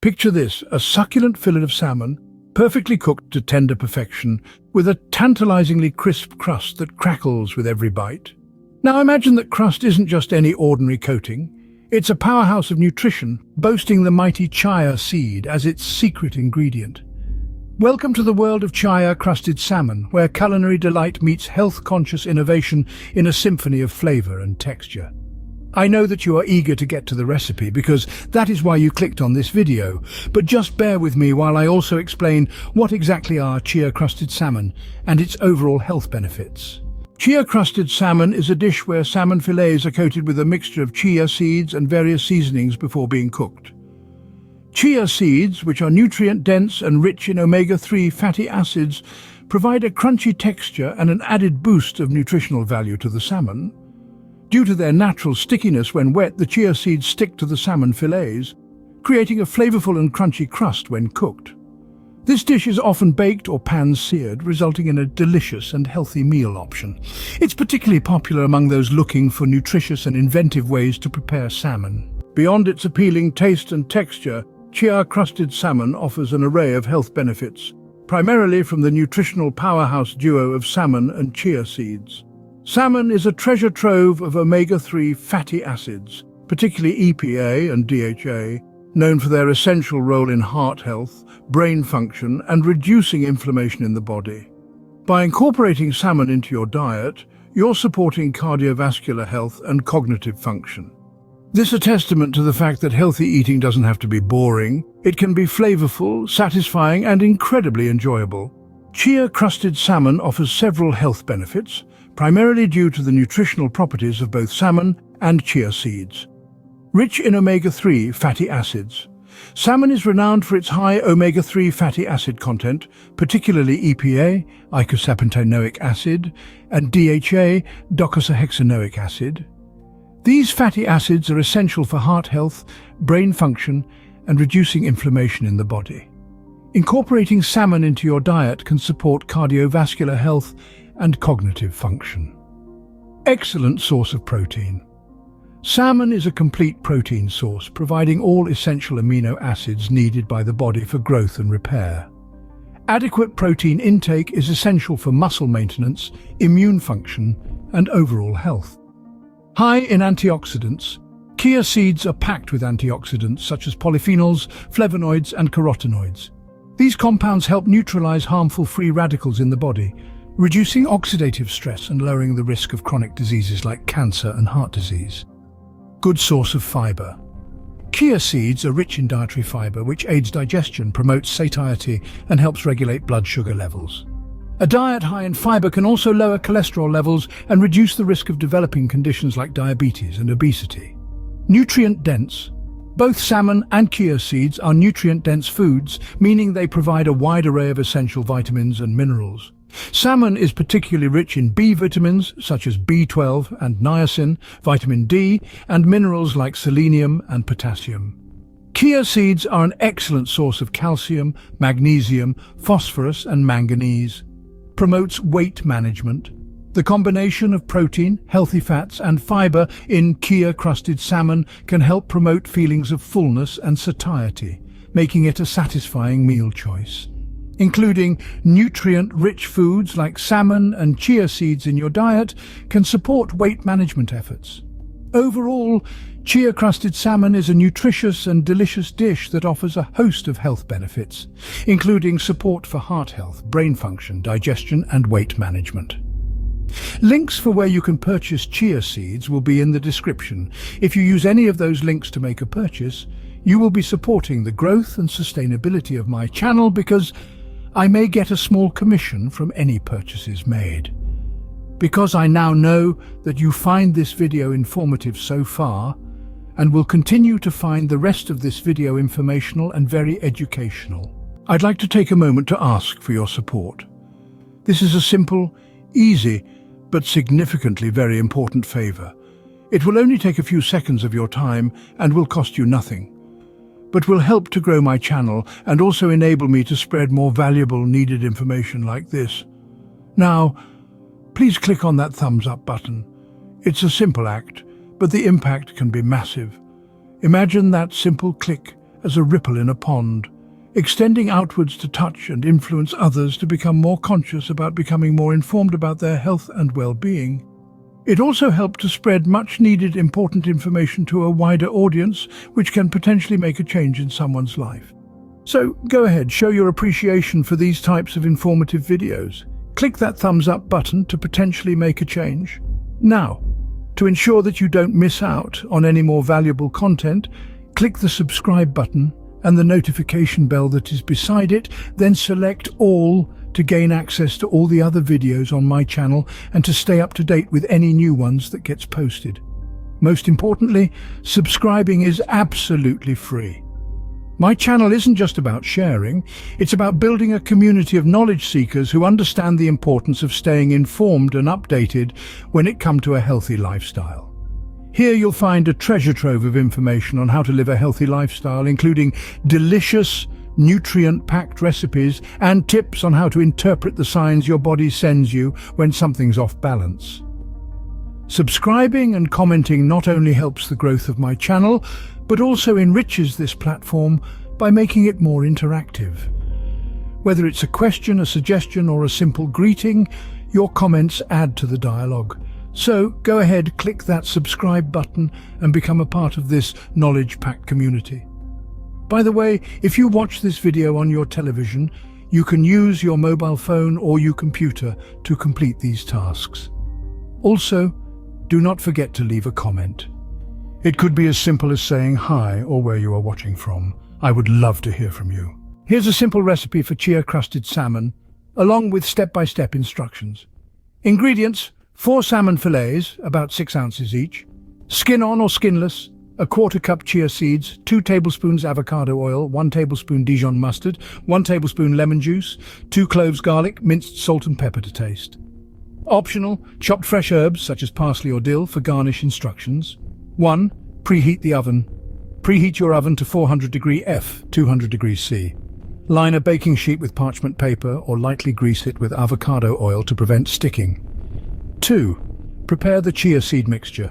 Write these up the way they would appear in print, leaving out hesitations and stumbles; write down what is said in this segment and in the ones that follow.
Picture this, a succulent fillet of salmon, perfectly cooked to tender perfection, with a tantalizingly crisp crust that crackles with every bite. Now imagine that crust isn't just any ordinary coating. It's a powerhouse of nutrition, boasting the mighty chia seed as its secret ingredient. Welcome to the world of chia-crusted salmon, where culinary delight meets health-conscious innovation in a symphony of flavor and texture. I know that you are eager to get to the recipe because that is why you clicked on this video, but just bear with me while I also explain what exactly are chia-crusted salmon and its overall health benefits. Chia-crusted salmon is a dish where salmon fillets are coated with a mixture of chia seeds and various seasonings before being cooked. Chia seeds, which are nutrient-dense and rich in omega-3 fatty acids, provide a crunchy texture and an added boost of nutritional value to the salmon. Due to their natural stickiness when wet, the chia seeds stick to the salmon fillets, creating a flavorful and crunchy crust when cooked. This dish is often baked or pan-seared, resulting in a delicious and healthy meal option. It's particularly popular among those looking for nutritious and inventive ways to prepare salmon. Beyond its appealing taste and texture, chia-crusted salmon offers an array of health benefits, primarily from the nutritional powerhouse duo of salmon and chia seeds. Salmon is a treasure trove of omega-3 fatty acids, particularly EPA and DHA, known for their essential role in heart health, brain function, and reducing inflammation in the body. By incorporating salmon into your diet, you're supporting cardiovascular health and cognitive function. This is a testament to the fact that healthy eating doesn't have to be boring. It can be flavorful, satisfying, and incredibly enjoyable. Chia-crusted salmon offers several health benefits, primarily due to the nutritional properties of both salmon and chia seeds. Rich in omega-3 fatty acids, salmon is renowned for its high omega-3 fatty acid content, particularly EPA, eicosapentaenoic acid, and DHA, docosahexaenoic acid. These fatty acids are essential for heart health, brain function, and reducing inflammation in the body. Incorporating salmon into your diet can support cardiovascular health and cognitive function. Excellent source of protein. Salmon is a complete protein source, providing all essential amino acids needed by the body for growth and repair. Adequate protein intake is essential for muscle maintenance, immune function, and overall health. High in antioxidants, chia seeds are packed with antioxidants such as polyphenols, flavonoids, and carotenoids. These compounds help neutralize harmful free radicals in the body, reducing oxidative stress and lowering the risk of chronic diseases like cancer and heart disease. Good source of fiber. Chia seeds are rich in dietary fiber, which aids digestion, promotes satiety, and helps regulate blood sugar levels. A diet high in fiber can also lower cholesterol levels and reduce the risk of developing conditions like diabetes and obesity. Nutrient-dense. Both salmon and chia seeds are nutrient-dense foods, meaning they provide a wide array of essential vitamins and minerals. Salmon is particularly rich in B vitamins such as B12 and niacin, vitamin D, and minerals like selenium and potassium. Chia seeds are an excellent source of calcium, magnesium, phosphorus, and manganese. Promotes weight management. The combination of protein, healthy fats, and fiber in chia-crusted salmon can help promote feelings of fullness and satiety, making it a satisfying meal choice. Including nutrient-rich foods like salmon and chia seeds in your diet can support weight management efforts. Overall, chia-crusted salmon is a nutritious and delicious dish that offers a host of health benefits, including support for heart health, brain function, digestion, and weight management. Links for where you can purchase chia seeds will be in the description. If you use any of those links to make a purchase, you will be supporting the growth and sustainability of my channel because I may get a small commission from any purchases made. Because I now know that you find this video informative so far and will continue to find the rest of this video informational and very educational, I'd like to take a moment to ask for your support. This is a simple, easy, but significantly very important favor. It will only take a few seconds of your time and will cost you nothing, but will help to grow my channel and also enable me to spread more valuable, needed information like this. Now, please click on that thumbs up button. It's a simple act, but the impact can be massive. Imagine that simple click as a ripple in a pond, extending outwards to touch and influence others to become more conscious about becoming more informed about their health and well-being. It also helped to spread much-needed important information to a wider audience, which can potentially make a change in someone's life. So go ahead, show your appreciation for these types of informative videos. Click that thumbs up button to potentially make a change. Now, to ensure that you don't miss out on any more valuable content, click the subscribe button and the notification bell that is beside it, then select all to gain access to all the other videos on my channel and to stay up to date with any new ones that gets posted. Most importantly, subscribing is absolutely free. My channel isn't just about sharing, it's about building a community of knowledge seekers who understand the importance of staying informed and updated when it comes to a healthy lifestyle. Here you'll find a treasure trove of information on how to live a healthy lifestyle, including delicious, nutrient-packed recipes and tips on how to interpret the signs your body sends you when something's off balance. Subscribing and commenting not only helps the growth of my channel, but also enriches this platform by making it more interactive. Whether it's a question, a suggestion, or a simple greeting, your comments add to the dialogue. So go ahead, click that subscribe button and become a part of this knowledge-packed community. By the way, if you watch this video on your television, you can use your mobile phone or your computer to complete these tasks. Also, do not forget to leave a comment. It could be as simple as saying hi or where you are watching from. I would love to hear from you. Here's a simple recipe for chia-crusted salmon, along with step-by-step instructions. Ingredients: 4 salmon fillets, about 6 ounces each, skin-on or skinless, a 1/4 cup chia seeds, 2 tablespoons avocado oil, 1 tablespoon Dijon mustard, 1 tablespoon lemon juice, 2 cloves garlic, minced salt and pepper to taste. Optional, chopped fresh herbs such as parsley or dill for garnish instructions. 1. Preheat the oven. Preheat your oven to 400 degree F, 200 degrees C. Line a baking sheet with parchment paper or lightly grease it with avocado oil to prevent sticking. 2. Prepare the chia seed mixture.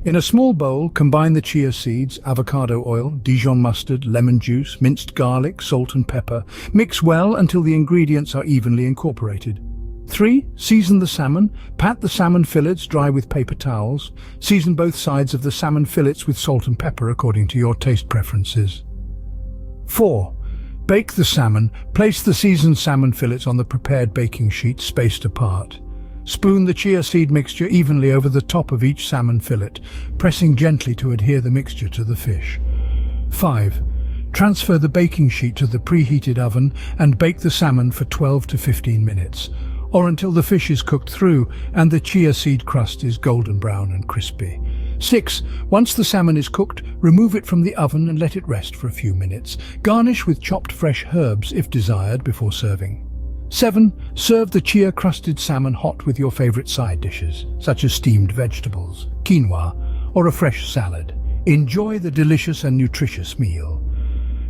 In a small bowl, combine the chia seeds, avocado oil, Dijon mustard, lemon juice, minced garlic, salt and pepper. Mix well until the ingredients are evenly incorporated. 3. Season the salmon. Pat the salmon fillets dry with paper towels. Season both sides of the salmon fillets with salt and pepper according to your taste preferences. 4. Bake the salmon. Place the seasoned salmon fillets on the prepared baking sheet spaced apart. Spoon the chia seed mixture evenly over the top of each salmon fillet, pressing gently to adhere the mixture to the fish. 5. Transfer the baking sheet to the preheated oven and bake the salmon for 12 to 15 minutes, or until the fish is cooked through and the chia seed crust is golden brown and crispy. 6. Once the salmon is cooked, remove it from the oven and let it rest for a few minutes. Garnish with chopped fresh herbs if desired before serving. 7. Serve the chia-crusted salmon hot with your favorite side dishes, such as steamed vegetables, quinoa, or a fresh salad. Enjoy the delicious and nutritious meal.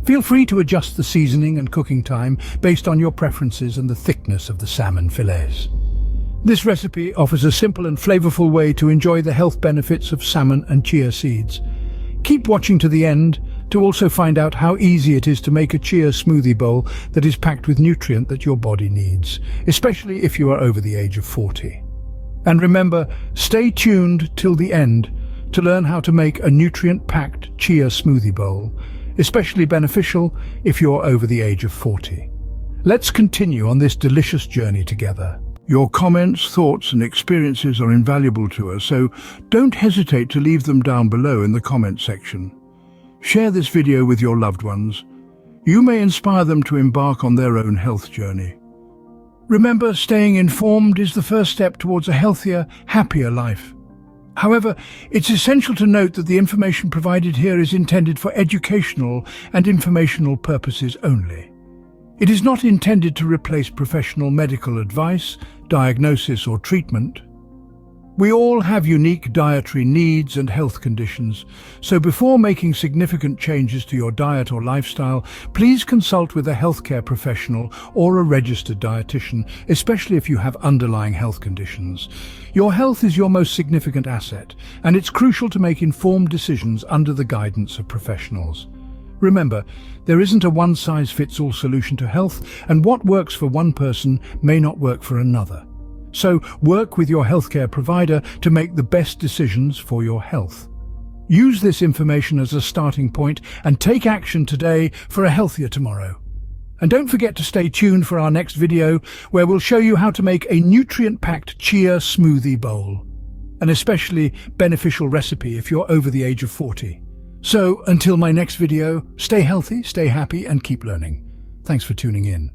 Feel free to adjust the seasoning and cooking time based on your preferences and the thickness of the salmon fillets. This recipe offers a simple and flavorful way to enjoy the health benefits of salmon and chia seeds. Keep watching to the end to also find out how easy it is to make a chia smoothie bowl that is packed with nutrient that your body needs, especially if you are over the age of 40. And remember, stay tuned till the end to learn how to make a nutrient-packed chia smoothie bowl, especially beneficial if you're over the age of 40. Let's continue on this delicious journey together. Your comments, thoughts and experiences are invaluable to us, so don't hesitate to leave them down below in the comment section. Share this video with your loved ones. You may inspire them to embark on their own health journey. Remember, staying informed is the first step towards a healthier, happier life. However, it's essential to note that the information provided here is intended for educational and informational purposes only. It is not intended to replace professional medical advice, diagnosis or treatment. We all have unique dietary needs and health conditions, so before making significant changes to your diet or lifestyle, please consult with a healthcare professional or a registered dietitian, especially if you have underlying health conditions. Your health is your most significant asset, and it's crucial to make informed decisions under the guidance of professionals. Remember, there isn't a one-size-fits-all solution to health, and what works for one person may not work for another. So work with your healthcare provider to make the best decisions for your health. Use this information as a starting point and take action today for a healthier tomorrow. And don't forget to stay tuned for our next video, where we'll show you how to make a nutrient-packed chia smoothie bowl. An especially beneficial recipe if you're over the age of 40. So, until my next video, stay healthy, stay happy, and keep learning. Thanks for tuning in.